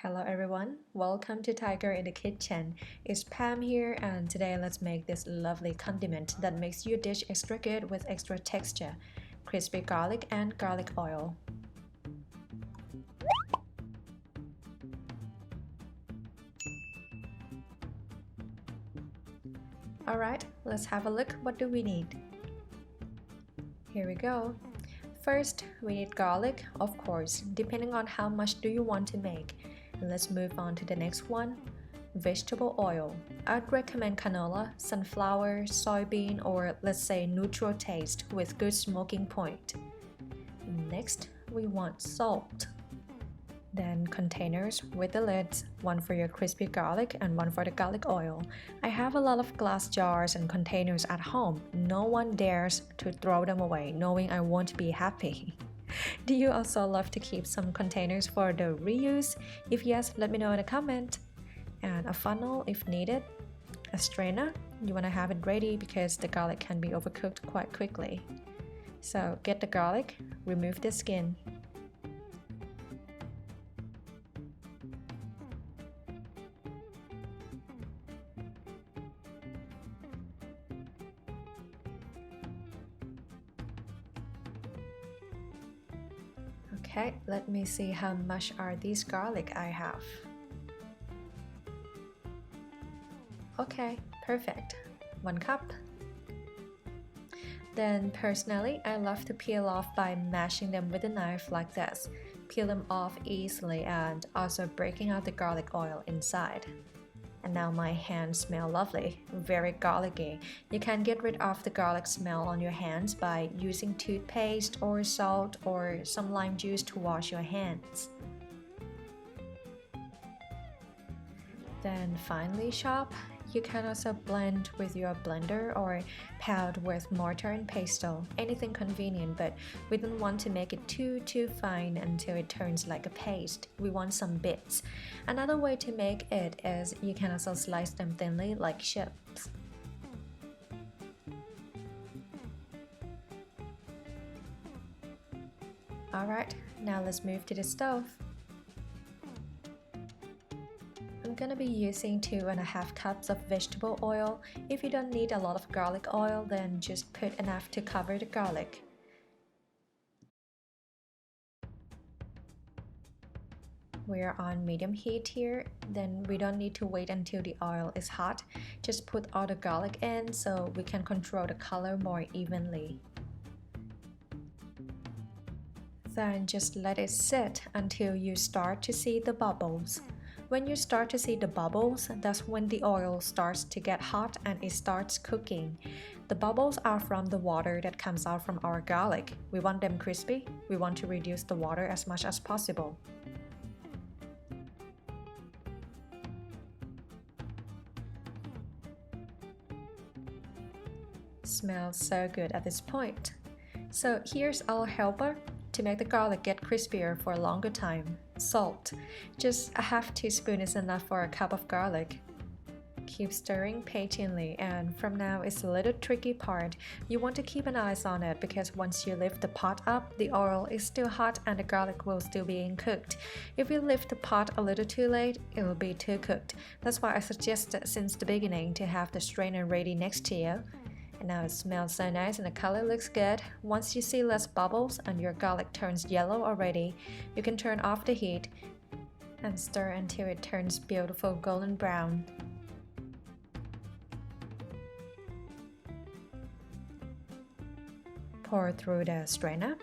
Hello everyone, welcome to Tiger in the Kitchen. It's Pam here and today let's make this lovely condiment that makes your dish extra good with extra texture. Crispy garlic and garlic oil. Alright, let's have a look. What do we need? Here we go. First, we need garlic, of course, depending on how much do you want to make. Let's move on to the next one. Vegetable oil. I'd recommend canola, sunflower, soybean, or let's say neutral taste with good smoking point. Next, we want salt. Then containers with the lids, one for your crispy garlic and one for the garlic oil. I have a lot of glass jars and containers at home. No one dares to throw them away knowing I won't be happy. Do you also love to keep some containers for the reuse? If yes, let me know in a comment. And a funnel if needed. A strainer, you want to have it ready because the garlic can be overcooked quite quickly. So get the garlic, remove the skin. Okay, let me see how much are these garlic I have. Okay, perfect. 1 cup. Then personally, I love to peel off by mashing them with a knife like this. Peel them off easily and also breaking out the garlic oil inside. And now my hands smell lovely, very garlicky. You can get rid of the garlic smell on your hands by using toothpaste or salt or some lime juice to wash your hands. Then finely chop. You can also blend with your blender or pound with mortar and pestle, anything convenient, but we don't want to make it too fine until it turns like a paste. We want some bits. Another way to make it is you can also slice them thinly like chips. Alright, now let's move to the stove. I'm gonna be using 2.5 cups of vegetable oil. If you don't need a lot of garlic oil, then just put enough to cover the garlic. We're on medium heat here, then we don't need to wait until the oil is hot. Just put all the garlic in so we can control the color more evenly. Then just let it sit until you start to see the bubbles. When you start to see the bubbles, that's when the oil starts to get hot and it starts cooking. The bubbles are from the water that comes out from our garlic. We want them crispy. We want to reduce the water as much as possible. Smells so good at this point. So here's our helper to make the garlic get crispier for a longer time. Salt. Just a half teaspoon is enough for a cup of garlic. Keep stirring patiently, and from now is a little tricky part. You want to keep an eye on it because once you lift the pot up, the oil is still hot and the garlic will still be cooked. If you lift the pot a little too late, it will be too cooked. That's why I suggested since the beginning to have the strainer ready next to you. And now it smells so nice and the color looks good. Once you see less bubbles and your garlic turns yellow already, you can turn off the heat and stir until it turns beautiful golden brown. Pour through the strainer.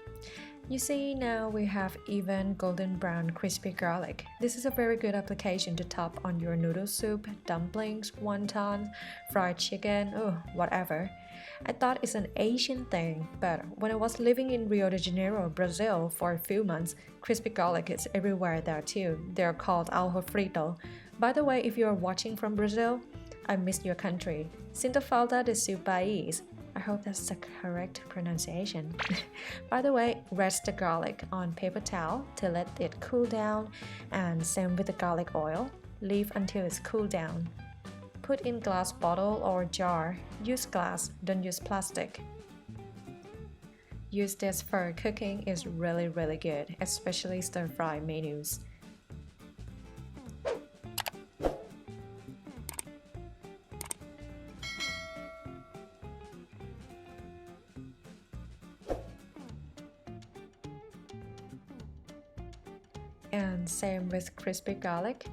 You see, now we have even golden brown crispy garlic. This is a very good application to top on your noodle soup, dumplings, wontons, fried chicken, whatever. I thought it's an Asian thing, but when I was living in Rio de Janeiro, Brazil for a few months, crispy garlic is everywhere there too. They're called alho frito. By the way, if you're watching from Brazil, I miss your country. Sinto falta de seu país. I hope that's the correct pronunciation. By the way, rest the garlic on paper towel to let it cool down, and same with the garlic oil. Leave until it's cooled down. Put in glass bottle or jar. Use glass, don't use plastic. Use this for cooking is really good, especially stir-fry menus. And same with crispy garlic.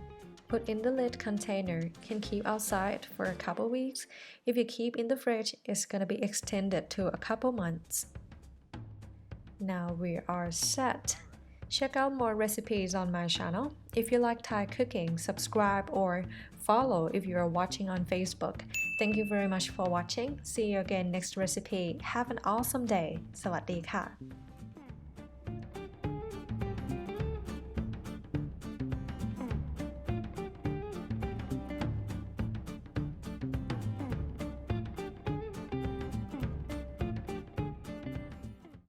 Put in the lid container, can keep outside for a couple weeks. If you keep in the fridge, it's gonna be extended to a couple months. Now we are set. Check out more recipes on my channel. If you like Thai cooking, subscribe or follow if you are watching on Facebook. Thank you very much for watching. See you again next recipe. Have an awesome day. สวัสดีค่ะ